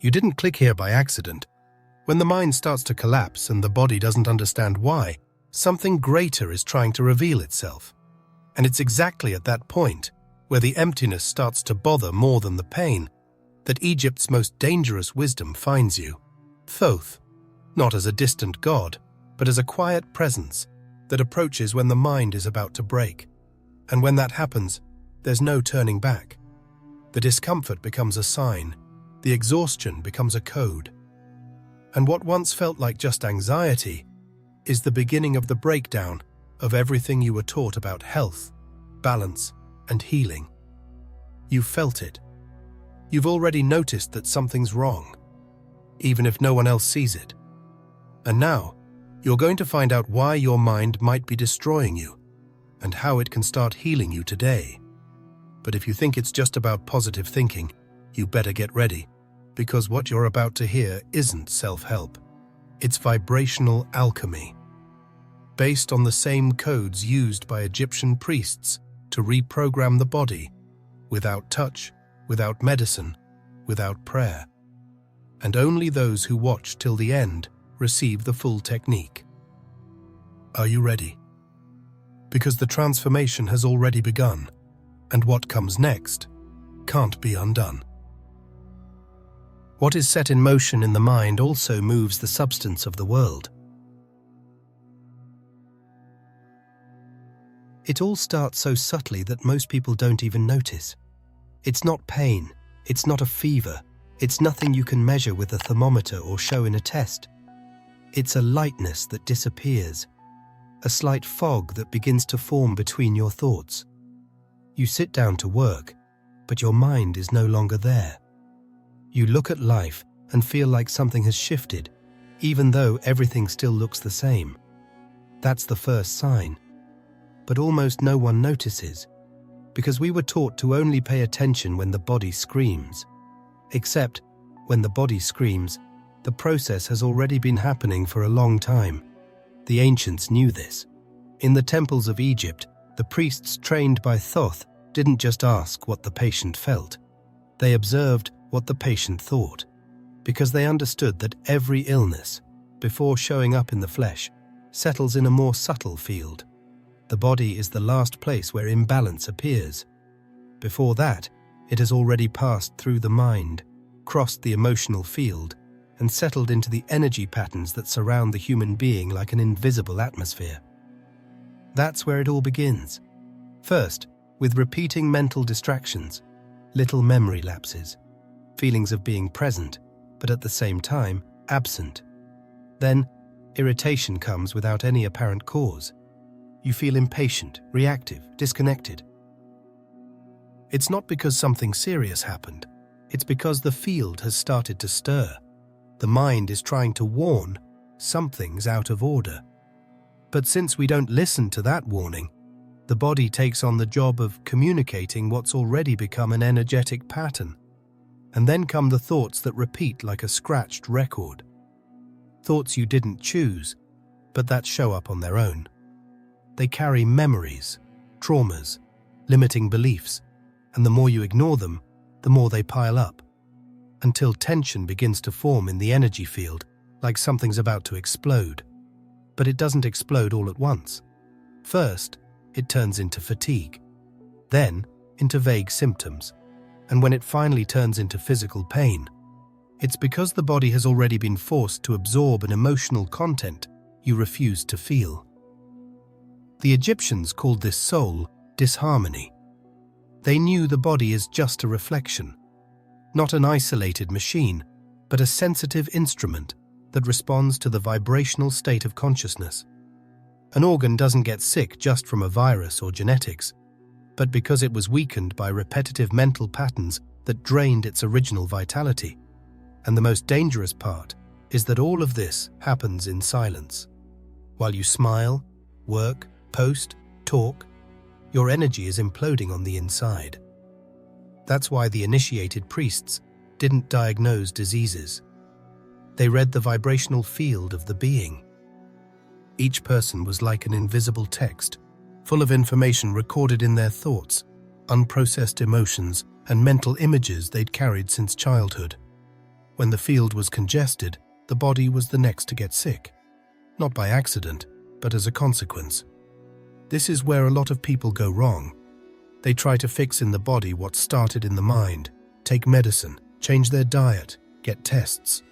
You didn't click here by accident. When the mind starts to collapse and the body doesn't understand why, something greater is trying to reveal itself. And it's exactly at that point, where the emptiness starts to bother more than the pain, that Egypt's most dangerous wisdom finds you. Thoth, not as a distant god, but as a quiet presence that approaches when the mind is about to break. And when that happens, there's no turning back. The discomfort becomes a sign, the exhaustion becomes a code. And what once felt like just anxiety is the beginning of the breakdown of everything you were taught about health, balance, and healing. You've felt it. You've already noticed that something's wrong, even if no one else sees it. And now, you're going to find out why your mind might be destroying you and how it can start healing you today. But if you think it's just about positive thinking, you better get ready, because what you're about to hear isn't self-help. It's vibrational alchemy, based on the same codes used by Egyptian priests to reprogram the body, without touch, without medicine, without prayer. And only those who watch till the end receive the full technique. Are you ready? Because the transformation has already begun, and what comes next can't be undone. What is set in motion in the mind also moves the substance of the world. It all starts so subtly that most people don't even notice. It's not pain, it's not a fever, it's nothing you can measure with a thermometer or show in a test. It's a lightness that disappears, a slight fog that begins to form between your thoughts. You sit down to work, but your mind is no longer there. You look at life and feel like something has shifted, even though everything still looks the same. That's the first sign. But almost no one notices, because we were taught to only pay attention when the body screams. Except, when the body screams, the process has already been happening for a long time. The ancients knew this. In the temples of Egypt, the priests trained by Thoth didn't just ask what the patient felt. They observed what the patient thought, because they understood that every illness, before showing up in the flesh, settles in a more subtle field. The body is the last place where imbalance appears. Before that, it has already passed through the mind, crossed the emotional field, and settled into the energy patterns that surround the human being like an invisible atmosphere. That's where it all begins. First, with repeating mental distractions, little memory lapses, feelings of being present, but at the same time, absent. Then, irritation comes without any apparent cause. You feel impatient, reactive, disconnected. It's not because something serious happened. It's because the field has started to stir. The mind is trying to warn something's out of order. But since we don't listen to that warning, the body takes on the job of communicating what's already become an energetic pattern. And then come the thoughts that repeat like a scratched record. Thoughts you didn't choose, but that show up on their own. They carry memories, traumas, limiting beliefs, and the more you ignore them, the more they pile up, until tension begins to form in the energy field, like something's about to explode. But it doesn't explode all at once. First, it turns into fatigue, then into vague symptoms, and when it finally turns into physical pain, it's because the body has already been forced to absorb an emotional content you refuse to feel. The Egyptians called this soul disharmony. They knew the body is just a reflection, not an isolated machine, but a sensitive instrument that responds to the vibrational state of consciousness. An organ doesn't get sick just from a virus or genetics, but because it was weakened by repetitive mental patterns that drained its original vitality. And the most dangerous part is that all of this happens in silence. While you smile, work, post, talk, your energy is imploding on the inside. That's why the initiated priests didn't diagnose diseases. They read the vibrational field of the being. Each person was like an invisible text, full of information recorded in their thoughts, unprocessed emotions, and mental images they'd carried since childhood. When the field was congested, the body was the next to get sick. Not by accident, but as a consequence. This is where a lot of people go wrong. They try to fix in the body what started in the mind, take medicine, change their diet, get tests.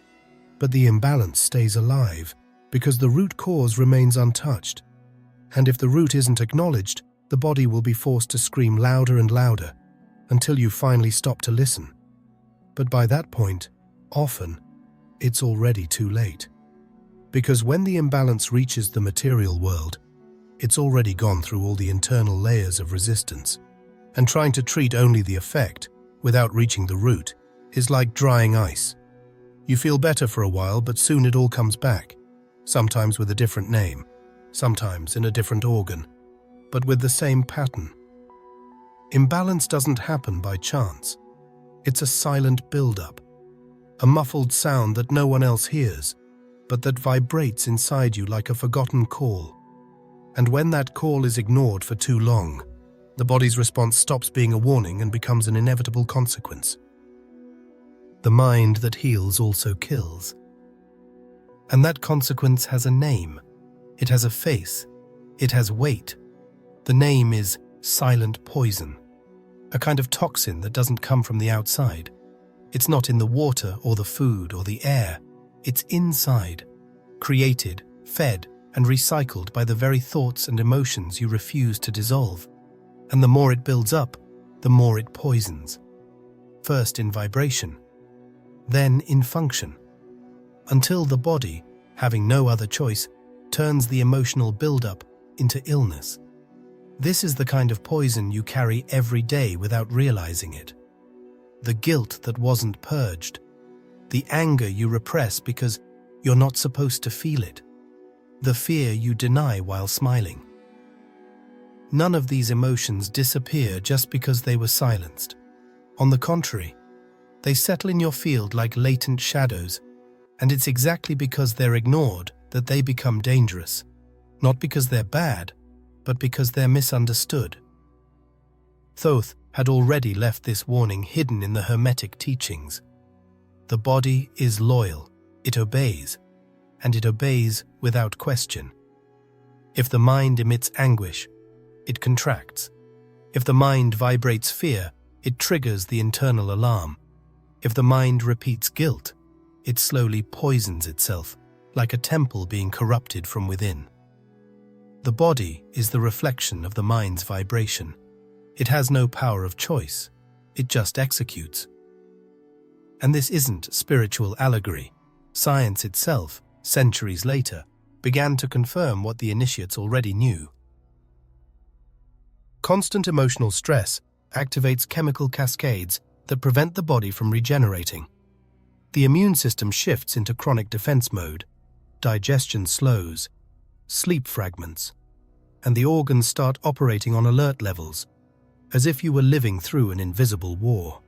But the imbalance stays alive because the root cause remains untouched. And if the root isn't acknowledged, the body will be forced to scream louder and louder until you finally stop to listen. But by that point, often, it's already too late. Because when the imbalance reaches the material world, it's already gone through all the internal layers of resistance. And trying to treat only the effect, without reaching the root, is like drying ice. You feel better for a while, but soon it all comes back, sometimes with a different name, sometimes in a different organ, but with the same pattern. Imbalance doesn't happen by chance. It's a silent build-up, a muffled sound that no one else hears, but that vibrates inside you like a forgotten call. And when that call is ignored for too long, the body's response stops being a warning and becomes an inevitable consequence. The mind that heals also kills. And that consequence has a name. It has a face. It has weight. The name is silent poison, a kind of toxin that doesn't come from the outside. It's not in the water or the food or the air. It's inside, created, fed, and recycled by the very thoughts and emotions you refuse to dissolve. And the more it builds up, the more it poisons. First in vibration, then in function, until the body, having no other choice, turns the emotional build-up into illness. This is the kind of poison you carry every day without realizing it. The guilt that wasn't purged, the anger you repress because you're not supposed to feel it, the fear you deny while smiling. None of these emotions disappear just because they were silenced. On the contrary, they settle in your field like latent shadows, and it's exactly because they're ignored that they become dangerous. Not because they're bad, but because they're misunderstood. Thoth had already left this warning hidden in the Hermetic teachings. The body is loyal, it obeys, and it obeys without question. If the mind emits anguish, it contracts. If the mind vibrates fear, it triggers the internal alarm. If the mind repeats guilt, it slowly poisons itself, like a temple being corrupted from within. The body is the reflection of the mind's vibration. It has no power of choice. It just executes. And this isn't spiritual allegory. Science itself, centuries later, began to confirm what the initiates already knew. Constant emotional stress activates chemical cascades that prevent the body from regenerating. The immune system shifts into chronic defense mode, digestion slows, sleep fragments, and the organs start operating on alert levels, as if you were living through an invisible war.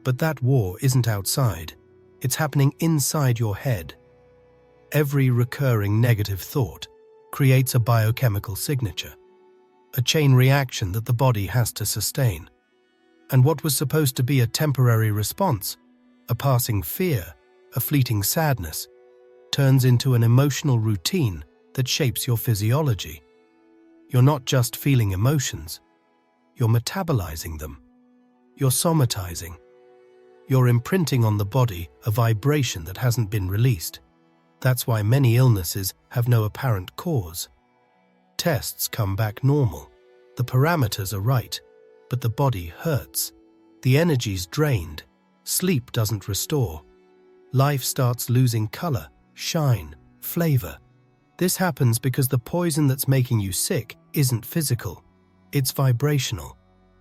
But that war isn't outside, it's happening inside your head. Every recurring negative thought creates a biochemical signature, a chain reaction that the body has to sustain. And what was supposed to be a temporary response, a passing fear, a fleeting sadness, turns into an emotional routine that shapes your physiology. You're not just feeling emotions, you're metabolizing them. You're somatizing. You're imprinting on the body a vibration that hasn't been released. That's why many illnesses have no apparent cause. Tests come back normal. The parameters are right, but the body hurts. The energy's drained. Sleep doesn't restore. Life starts losing color, shine, flavor. This happens because the poison that's making you sick isn't physical. It's vibrational.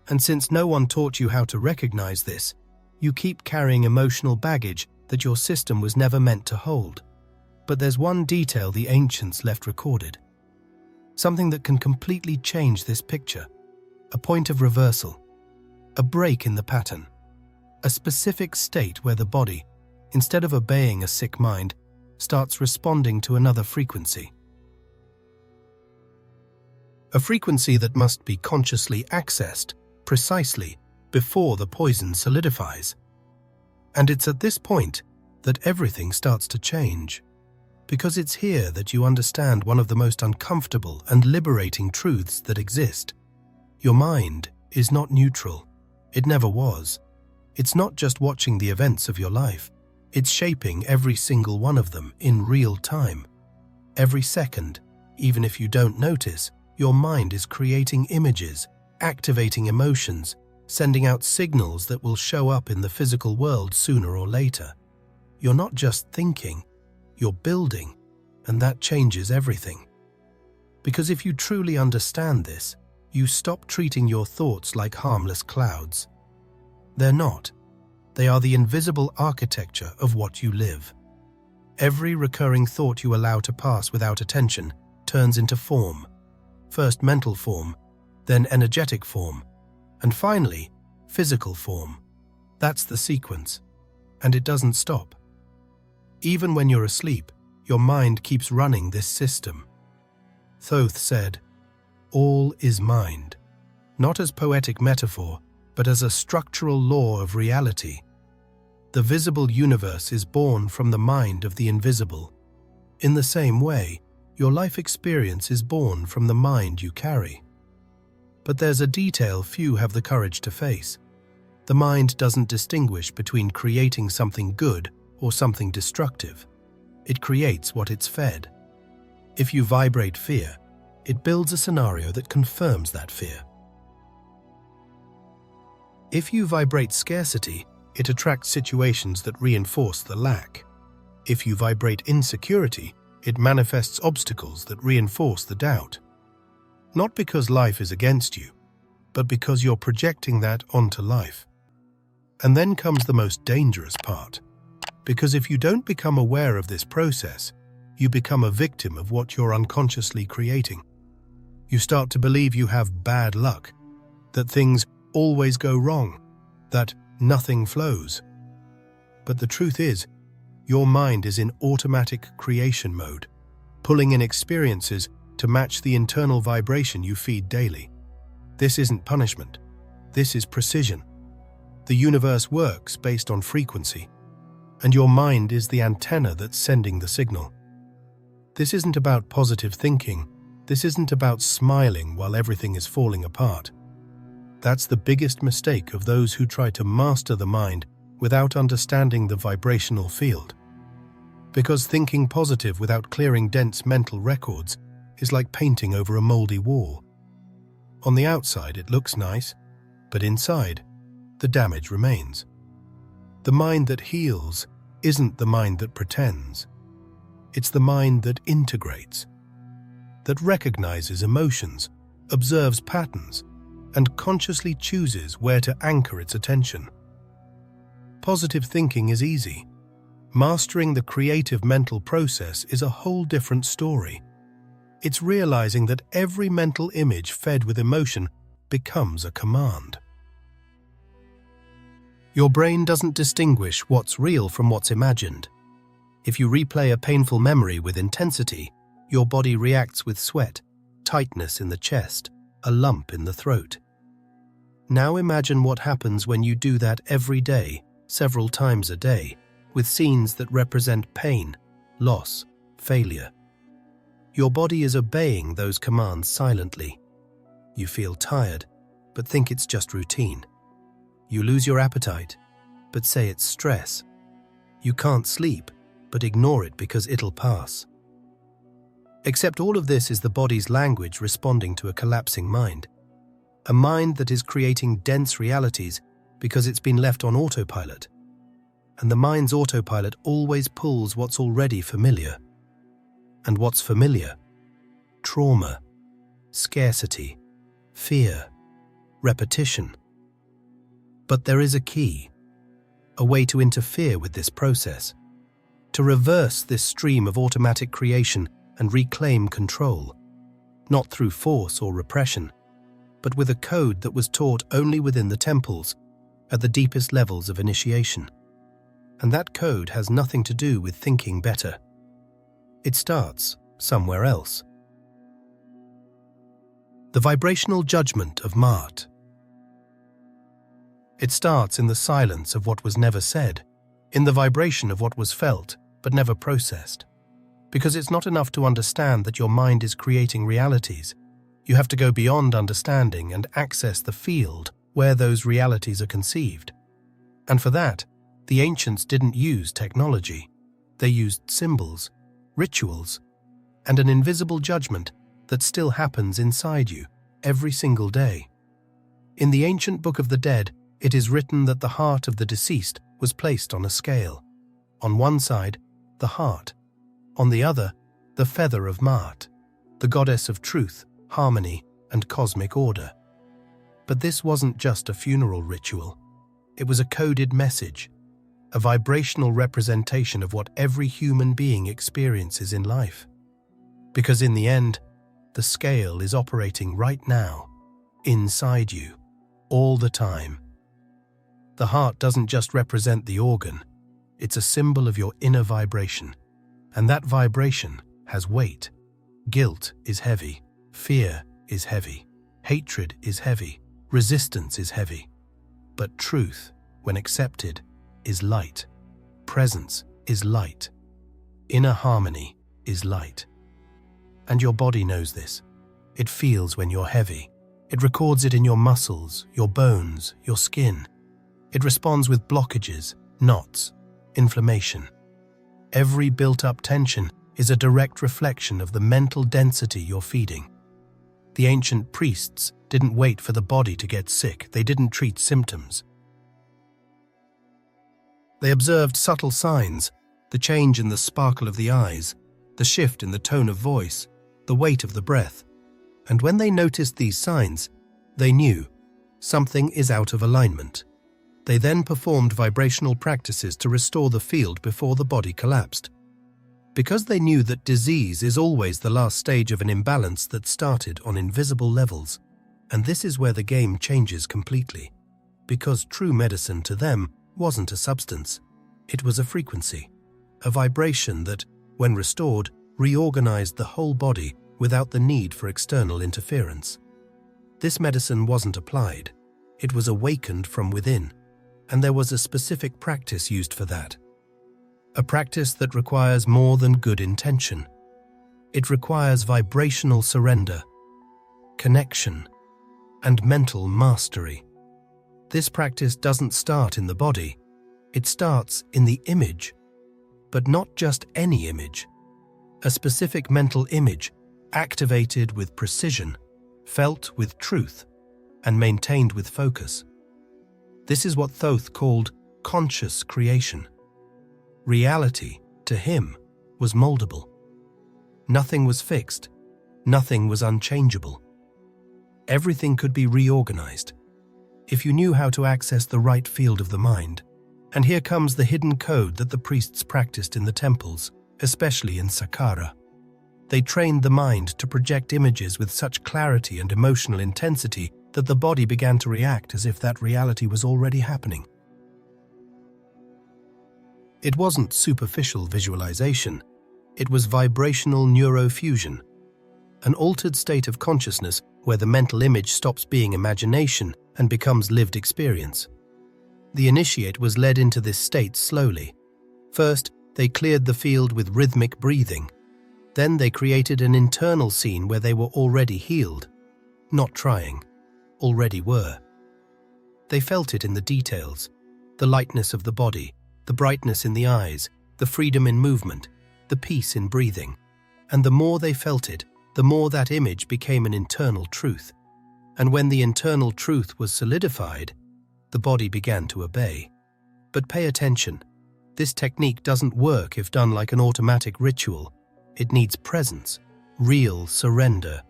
And since no one taught you how to recognize this, you keep carrying emotional baggage that your system was never meant to hold. But there's one detail the ancients left recorded. Something that can completely change this picture. A point of reversal. A break in the pattern. A specific state where the body, instead of obeying a sick mind, starts responding to another frequency. A frequency that must be consciously accessed precisely before the poison solidifies. And it's at this point that everything starts to change. Because it's here that you understand one of the most uncomfortable and liberating truths that exist. Your mind is not neutral. It never was. It's not just watching the events of your life. It's shaping every single one of them in real time. Every second, even if you don't notice, your mind is creating images, activating emotions, sending out signals that will show up in the physical world sooner or later. You're not just thinking, you're building, and that changes everything. Because if you truly understand this, you stop treating your thoughts like harmless clouds. They're not. They are the invisible architecture of what you live. Every recurring thought you allow to pass without attention turns into form. First mental form, then energetic form, and finally, physical form. That's the sequence, and it doesn't stop. Even when you're asleep, your mind keeps running this system. Thoth said, "All is mind," not as poetic metaphor, but as a structural law of reality. The visible universe is born from the mind of the invisible. In the same way, your life experience is born from the mind you carry. But there's a detail few have the courage to face. The mind doesn't distinguish between creating something good or something destructive. It creates what it's fed. If you vibrate fear, it builds a scenario that confirms that fear. If you vibrate scarcity, it attracts situations that reinforce the lack. If you vibrate insecurity, it manifests obstacles that reinforce the doubt. Not because life is against you, but because you're projecting that onto life. And then comes the most dangerous part. Because if you don't become aware of this process, you become a victim of what you're unconsciously creating. You start to believe you have bad luck, that things always go wrong, that nothing flows. But the truth is, your mind is in automatic creation mode, pulling in experiences to match the internal vibration you feed daily. This isn't punishment. This is precision. The universe works based on frequency, and your mind is the antenna that's sending the signal. This isn't about positive thinking. This isn't about smiling while everything is falling apart. That's the biggest mistake of those who try to master the mind without understanding the vibrational field. Because thinking positive without clearing dense mental records is like painting over a moldy wall. On the outside it looks nice, but inside, the damage remains. The mind that heals isn't the mind that pretends. It's the mind that integrates, that recognizes emotions, observes patterns, and consciously chooses where to anchor its attention. Positive thinking is easy. Mastering the creative mental process is a whole different story. It's realizing that every mental image fed with emotion becomes a command. Your brain doesn't distinguish what's real from what's imagined. If you replay a painful memory with intensity, your body reacts with sweat, tightness in the chest, a lump in the throat. Now imagine what happens when you do that every day, several times a day, with scenes that represent pain, loss, failure. Your body is obeying those commands silently. You feel tired, but think it's just routine. You lose your appetite, but say it's stress. You can't sleep, but ignore it because it'll pass. Except all of this is the body's language responding to a collapsing mind. A mind that is creating dense realities because it's been left on autopilot. And the mind's autopilot always pulls what's already familiar. And what's familiar? Trauma, scarcity, fear, repetition. But there is a key, a way to interfere with this process, to reverse this stream of automatic creation and reclaim control, not through force or repression, but with a code that was taught only within the temples, at the deepest levels of initiation. And that code has nothing to do with thinking better. It starts somewhere else. The vibrational judgment of Mart. It starts in the silence of what was never said, in the vibration of what was felt but never processed. Because it's not enough to understand that your mind is creating realities. You have to go beyond understanding and access the field where those realities are conceived. And for that, the ancients didn't use technology. They used symbols, rituals, and an invisible judgment that still happens inside you every single day. In the ancient Book of the Dead, it is written that the heart of the deceased was placed on a scale. On one side, the heart. On the other, the feather of Maat, the goddess of truth, harmony, and cosmic order. But this wasn't just a funeral ritual. It was a coded message, a vibrational representation of what every human being experiences in life. Because in the end, the scale is operating right now, inside you, all the time. The heart doesn't just represent the organ, it's a symbol of your inner vibration. And that vibration has weight. Guilt is heavy, fear is heavy, hatred is heavy, resistance is heavy. But truth, when accepted, is light. Presence is light. Inner harmony is light. And your body knows this. It feels when you're heavy. It records it in your muscles, your bones, your skin. It responds with blockages, knots, inflammation. Every built-up tension is a direct reflection of the mental density you're feeding. The ancient priests didn't wait for the body to get sick. They didn't treat symptoms. They observed subtle signs, the change in the sparkle of the eyes, the shift in the tone of voice, the weight of the breath. And when they noticed these signs, they knew something is out of alignment. They then performed vibrational practices to restore the field before the body collapsed. Because they knew that disease is always the last stage of an imbalance that started on invisible levels. And this is where the game changes completely. Because true medicine to them wasn't a substance. It was a frequency, a vibration that, when restored, reorganized the whole body without the need for external interference. This medicine wasn't applied. It was awakened from within. And there was a specific practice used for that. A practice that requires more than good intention. It requires vibrational surrender, connection, and mental mastery. This practice doesn't start in the body. It starts in the image, but not just any image. A specific mental image, activated with precision, felt with truth, and maintained with focus. This is what Thoth called conscious creation. Reality, to him, was moldable. Nothing was fixed. Nothing was unchangeable. Everything could be reorganized if you knew how to access the right field of the mind. And here comes the hidden code that the priests practiced in the temples, especially in Saqqara. They trained the mind to project images with such clarity and emotional intensity that the body began to react as if that reality was already happening. It wasn't superficial visualization. It was vibrational neurofusion, an altered state of consciousness where the mental image stops being imagination and becomes lived experience. The initiate was led into this state slowly. First, they cleared the field with rhythmic breathing. Then they created an internal scene where they were already healed, not trying. Already were. They felt it in the details, the lightness of the body, the brightness in the eyes, the freedom in movement, the peace in breathing. And the more they felt it, the more that image became an internal truth. And when the internal truth was solidified, the body began to obey. But pay attention. This technique doesn't work if done like an automatic ritual. It needs presence, real surrender.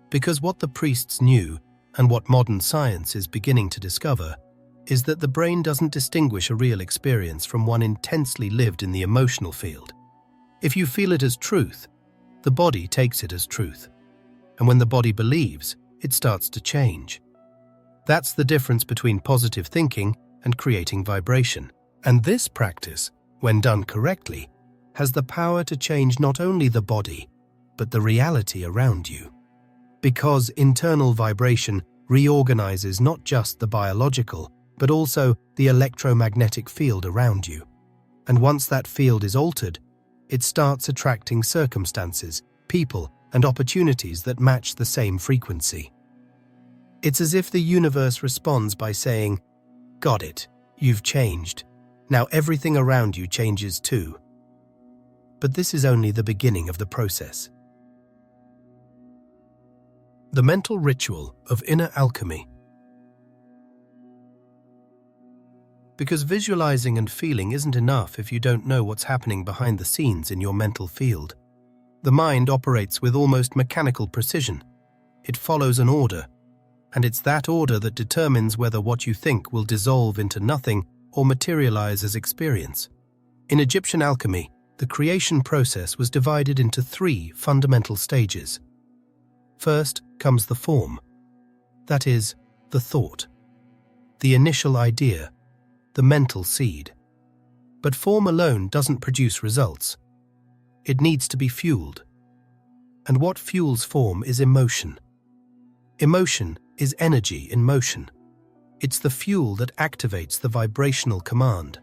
Because what the priests knew, and what modern science is beginning to discover, is that the brain doesn't distinguish a real experience from one intensely lived in the emotional field. If you feel it as truth, the body takes it as truth. And when the body believes, it starts to change. That's the difference between positive thinking and creating vibration. And this practice, when done correctly, has the power to change not only the body, but the reality around you. Because internal vibration reorganizes not just the biological, but also the electromagnetic field around you. And once that field is altered, it starts attracting circumstances, people, and opportunities that match the same frequency. It's as if the universe responds by saying, "Got it, you've changed. Now everything around you changes too." But this is only the beginning of the process. The mental ritual of inner alchemy. Because visualizing and feeling isn't enough if you don't know what's happening behind the scenes in your mental field. The mind operates with almost mechanical precision. It follows an order, and it's that order that determines whether what you think will dissolve into nothing or materialize as experience. In Egyptian alchemy, the creation process was divided into 3 fundamental stages. First comes the form, that is, the thought, the initial idea, the mental seed. But form alone doesn't produce results. It needs to be fueled. And what fuels form is emotion. Emotion is energy in motion. It's the fuel that activates the vibrational command.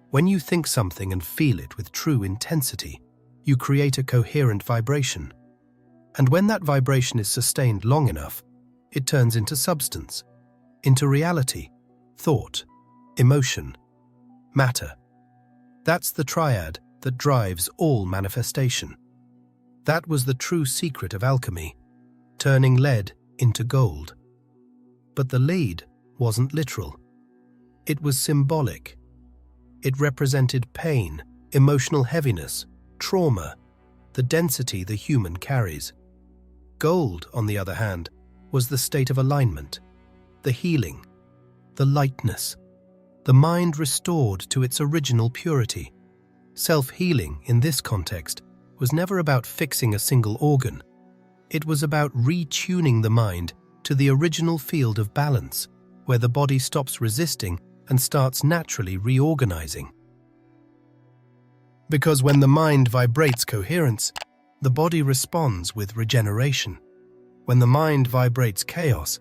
When you think something and feel it with true intensity, you create a coherent vibration. And when that vibration is sustained long enough, it turns into substance, into reality, thought, emotion, matter. That's the triad that drives all manifestation. That was the true secret of alchemy, turning lead into gold. But the lead wasn't literal. It was symbolic. It represented pain, emotional heaviness, trauma, the density the human carries. Gold, on the other hand, was the state of alignment, the healing, the lightness, the mind restored to its original purity. Self-healing, in this context, was never about fixing a single organ. It was about retuning the mind to the original field of balance, where the body stops resisting and starts naturally reorganizing. Because when the mind vibrates coherence, the body responds with regeneration. When the mind vibrates chaos,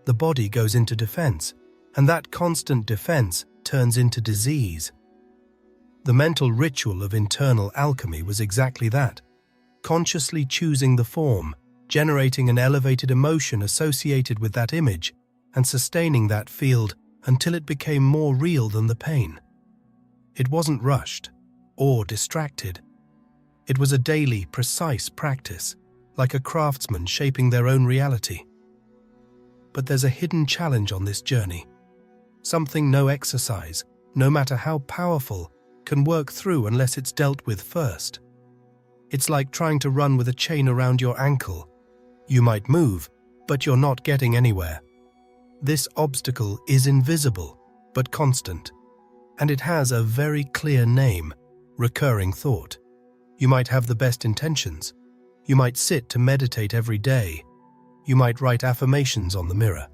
the body goes into defense, and that constant defense turns into disease. The mental ritual of internal alchemy was exactly that, consciously choosing the form, generating an elevated emotion associated with that image, and sustaining that field until it became more real than the pain. It wasn't rushed or distracted. It was a daily, precise practice, like a craftsman shaping their own reality. But there's a hidden challenge on this journey, something no exercise, no matter how powerful, can work through unless it's dealt with first. It's like trying to run with a chain around your ankle. You might move, but you're not getting anywhere. This obstacle is invisible, but constant, and it has a very clear name: recurring thought. You might have the best intentions. You might sit to meditate every day. You might write affirmations on the mirror.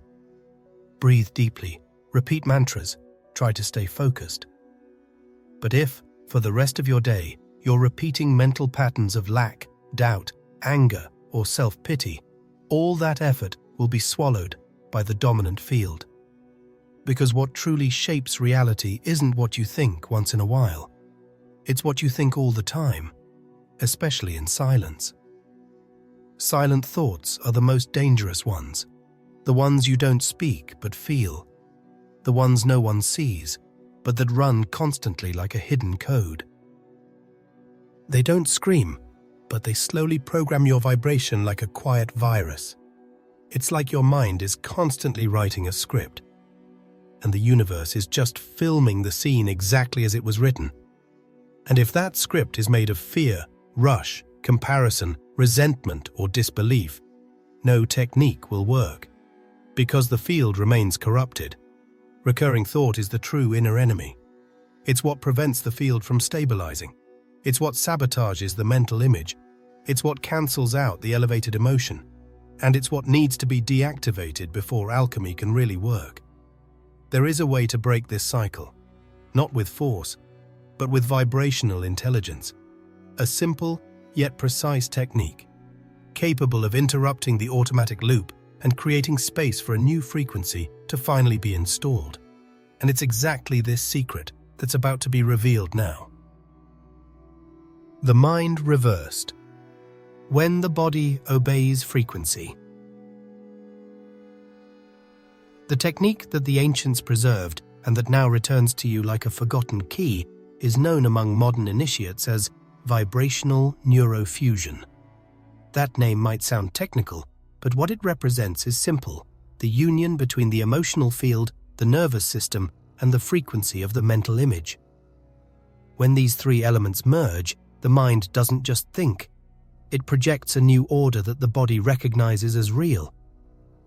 Breathe deeply, repeat mantras, try to stay focused. But if, for the rest of your day, you're repeating mental patterns of lack, doubt, anger, or self-pity, all that effort will be swallowed by the dominant field. Because what truly shapes reality isn't what you think once in a while. It's what you think all the time, especially in silence. Silent thoughts are the most dangerous ones, the ones you don't speak but feel, the ones no one sees, but that run constantly like a hidden code. They don't scream, but they slowly program your vibration like a quiet virus. It's like your mind is constantly writing a script, and the universe is just filming the scene exactly as it was written. And if that script is made of fear, rush, comparison, resentment, or disbelief, no technique will work, because the field remains corrupted. Recurring thought is the true inner enemy. It's what prevents the field from stabilizing. It's what sabotages the mental image. It's what cancels out the elevated emotion. And it's what needs to be deactivated before alchemy can really work. There is a way to break this cycle, not with force, but with vibrational intelligence. A simple yet precise technique, capable of interrupting the automatic loop and creating space for a new frequency to finally be installed. And it's exactly this secret that's about to be revealed now. The mind reversed. When the body obeys frequency. The technique that the ancients preserved and that now returns to you like a forgotten key is known among modern initiates as vibrational neurofusion. That name might sound technical, but what it represents is simple: the union between the emotional field, the nervous system, and the frequency of the mental image. When these three elements merge, the mind doesn't just think. It projects a new order that the body recognizes as real.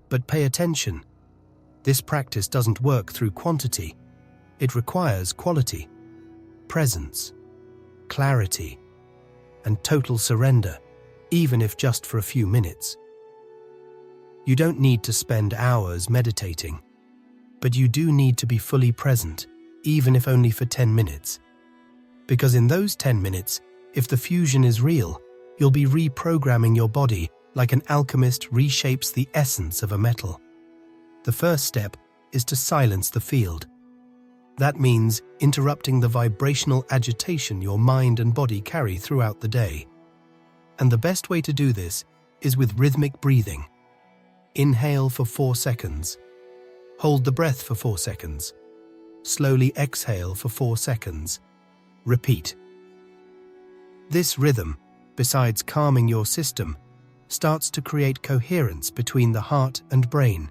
But pay attention. This practice doesn't work through quantity. It requires quality, presence, clarity, and total surrender, even if just for a few minutes. You don't need to spend hours meditating, but you do need to be fully present, even if only for 10 minutes. Because in those 10 minutes, if the fusion is real, you'll be reprogramming your body like an alchemist reshapes the essence of a metal. The first step is to silence the field. That means interrupting the vibrational agitation your mind and body carry throughout the day. And the best way to do this is with rhythmic breathing. Inhale for 4 seconds. Hold the breath for 4 seconds. Slowly exhale for 4 seconds. Repeat. This rhythm, besides calming your system, starts to create coherence between the heart and brain,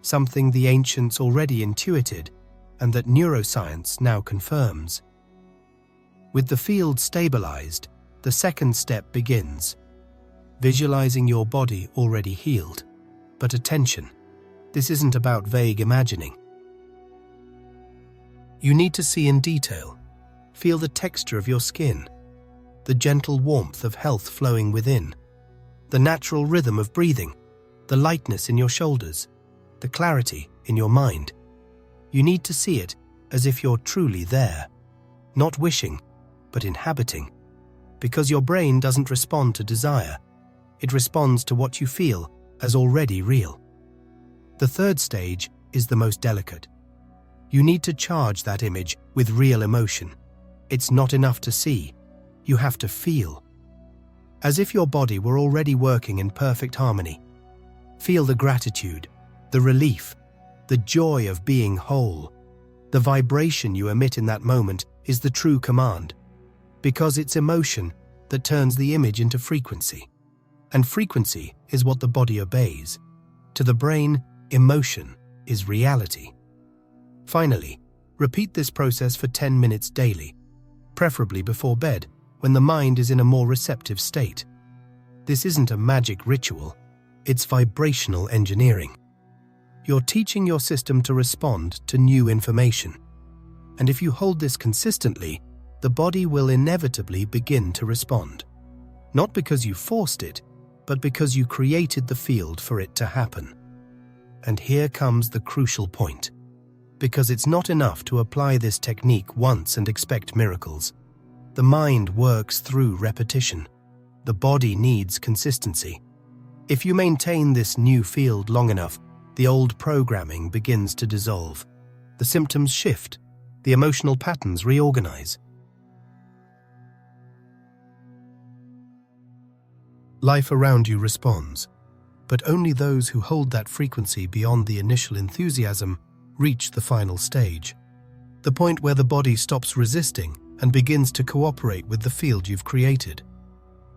something the ancients already intuited and that neuroscience now confirms. With the field stabilized, the second step begins, visualizing your body already healed. But attention, this isn't about vague imagining. You need to see in detail, feel the texture of your skin, the gentle warmth of health flowing within, the natural rhythm of breathing, the lightness in your shoulders, the clarity in your mind. You need to see it as if you're truly there, not wishing, but inhabiting, because your brain doesn't respond to desire. It responds to what you feel as already real. The third stage is the most delicate. You need to charge that image with real emotion. It's not enough to see. You have to feel. As if your body were already working in perfect harmony. Feel the gratitude, the relief, the joy of being whole. The vibration you emit in that moment is the true command, because it's emotion that turns the image into frequency. And frequency is what the body obeys. To the brain, emotion is reality. Finally, repeat this process for 10 minutes daily, preferably before bed, when the mind is in a more receptive state. This isn't a magic ritual, it's vibrational engineering. You're teaching your system to respond to new information. And if you hold this consistently, the body will inevitably begin to respond. Not because you forced it, but because you created the field for it to happen. And here comes the crucial point. Because it's not enough to apply this technique once and expect miracles. The mind works through repetition. The body needs consistency. If you maintain this new field long enough, the old programming begins to dissolve. The symptoms shift. The emotional patterns reorganize. Life around you responds, but only those who hold that frequency beyond the initial enthusiasm reach the final stage, the point where the body stops resisting and begins to cooperate with the field you've created.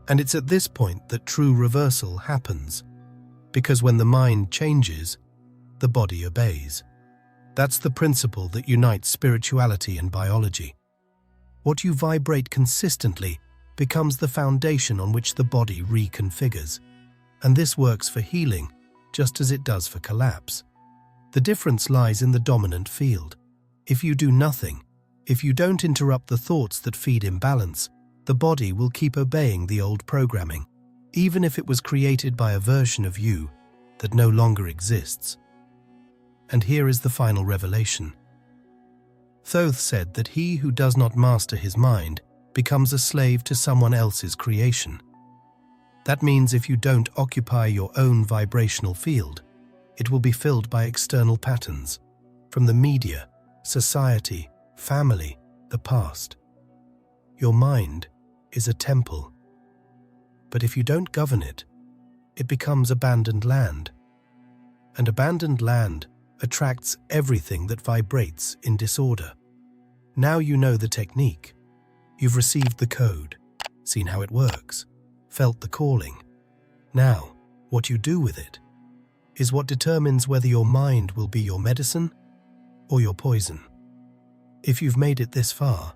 And it's at this point that true reversal happens, because when the mind changes, the body obeys. That's the principle that unites spirituality and biology. What you vibrate consistently becomes the foundation on which the body reconfigures. And this works for healing, just as it does for collapse. The difference lies in the dominant field. If you do nothing, if you don't interrupt the thoughts that feed imbalance, the body will keep obeying the old programming, even if it was created by a version of you that no longer exists. And here is the final revelation. Thoth said that he who does not master his mind becomes a slave to someone else's creation. That means if you don't occupy your own vibrational field, it will be filled by external patterns, from the media, society, family, the past. Your mind is a temple. But if you don't govern it, it becomes abandoned land. And abandoned land attracts everything that vibrates in disorder. Now you know the technique. You've received the code, seen how it works, felt the calling. Now, what you do with it is what determines whether your mind will be your medicine or your poison. If you've made it this far,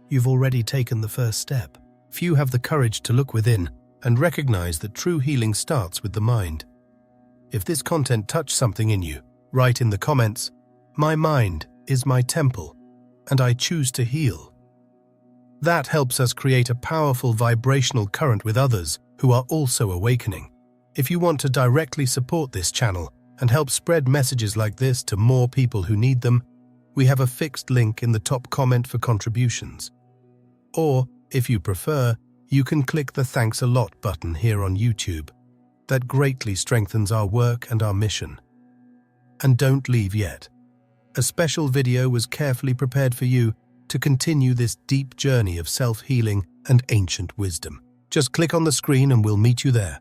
you've already taken the first step. Few have the courage to look within and recognize that true healing starts with the mind. If this content touched something in you, write in the comments, "My mind is my temple, and I choose to heal." That helps us create a powerful vibrational current with others who are also awakening. If you want to directly support this channel and help spread messages like this to more people who need them, we have a fixed link in the top comment for contributions. Or, if you prefer, you can click the Thanks a Lot button here on YouTube. That greatly strengthens our work and our mission. And don't leave yet. A special video was carefully prepared for you to continue this deep journey of self-healing and ancient wisdom. Just click on the screen and we'll meet you there.